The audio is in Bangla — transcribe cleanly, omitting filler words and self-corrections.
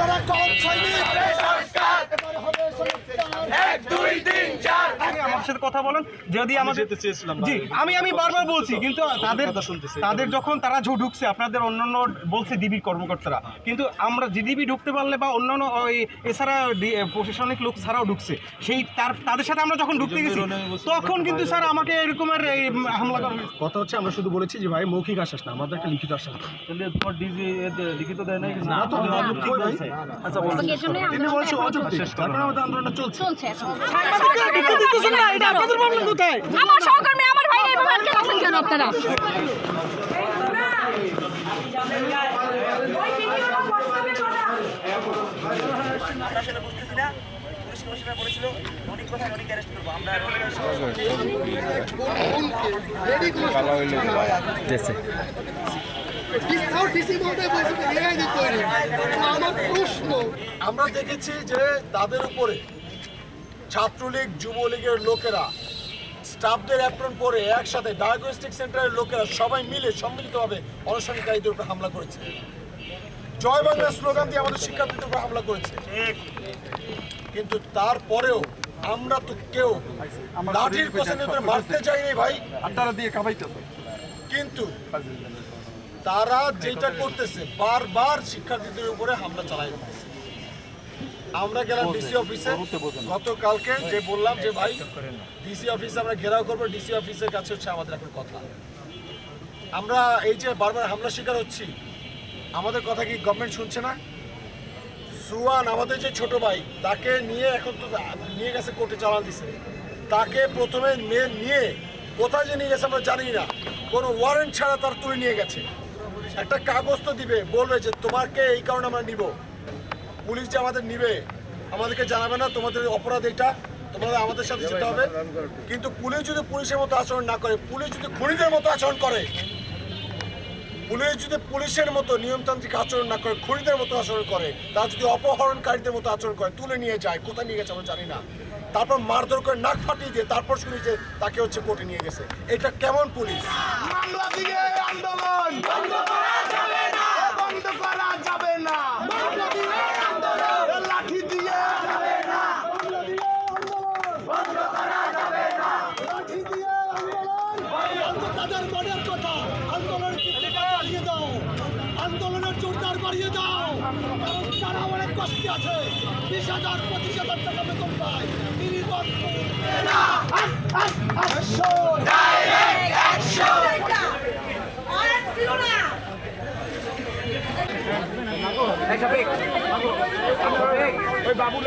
আপনারা কোন সৈনিক আমার সাথে কথা বলেন যদি আমাদের জি আমি বারবার বলছি কিন্তু তাদের যখন তারা ঢুকছে আপনাদের অন্যান্য বলছে ডিবি কর্মকর্তারা কিন্তু আমরা জিডিবি ঢুকতে পারলে বা অন্যান্য ওই এছাড়া প্রশাসনিক লোক ছাড়াও ঢুকছে সেই তাদের সাথে আমরা যখন ঢুকতে গেছি তখন কিন্তু স্যার আমাকে এরকমের হামলা করা কথা হচ্ছে আমরা শুধু বলেছি যে ভাই মৌখিক আশ্বাস না আমাদের একটা লিখিত আশ্বাস লিখিত দেয় নাই আচ্ছা তিনি বলছে অযৌক্তিক তারপরে আমাদের আন্দোলনটা চলছে আমার সহকর্মী আমার ভাই এইভাবে আটকে রাখছেন কেন আপনারা? আমরা সেটা বুঝতেছি না পুলিশ কমিশনার বলেছিল অনেক কথা অনেক অ্যারেস্ট করবো আমরা আমরা দেখেছি যে তাদের উপরে ছাত্রলীগ যুবলীগের লোকেরা স্টাফদের অ্যাপ্রন পরে একসাথে ডায়াগনস্টিক সেন্টারের লোকেরা সবাই মিলে সম্মিলিতভাবে অনশনকারীদের উপর হামলা করেছে। জয় বাংলা স্লোগান দিয়ে আমাদের শিক্ষার্থীদের উপর হামলা করেছে। কিন্তু তারপরেও আমরা তো কেউ লাঠির কোষে মারতে চাইনি ভাই, আড্ডা দিয়ে কামাইতেছে। কিন্তু তারা যেটা করতেছে বারবার শিক্ষার্থীদের উপরে হামলা চালাই দিতেছে। আমরা গেলাম ডিসি অফিসে গতকালকে যে বললাম যে ভাই ডিসি অফিসে আমরা ঘেরাও করবো, ডিসি অফিসের কাছে হচ্ছে আমাদের এখন কথা। আমরা এই যে বারবার হামলা শিকার হচ্ছি আমাদের কথা কি গভর্নমেন্ট শুনছে না? সুয়ান আমাদের যে ছোট ভাই তাকে নিয়ে এখন তো নিয়ে গেছে কোর্টে চালান দিছে। তাকে প্রথমে নিয়ে কোথায় যে নিয়ে গেছে আমরা জানি না, কোনো ওয়ারেন্ট ছাড়া তার তুলে নিয়ে গেছে। একটা কাগজ তো দিবে, বলবে যে তোমাকে এই কারণে আমরা নিব। পুলিশ যে আমাদের নিবে আমাদেরকে জানাবে না তোমাদের অপরাধ এটা, তোমাদের আমাদের সাথে যেতে হবে। কিন্তু পুলিশ যদি পুলিশের মতো আচরণ না করে, পুলিশ যদি খুনিদের মতো আচরণ করে, পুলিশ যদি পুলিশের মতো নিয়মতান্ত্রিক আচরণ না করে খুনিদের মতো আচরণ করে, তারা যদি অপহরণকারীদের মতো আচরণ করে তুলে নিয়ে যায়, কোথায় নিয়ে গেছে আমরা জানি না, তারপর মারধর করে নাক ফাটিয়ে দিয়ে তারপর শুনি যে তাকে হচ্ছে কোর্টে নিয়ে গেছে, এটা কেমন পুলিশ? আন্দোলনের জোরদার বাড়িয়ে দাও, কারণ তারা অনেক কষ্টে আছে। 20,000 25,000 টাকা বেতন পায়। বাবু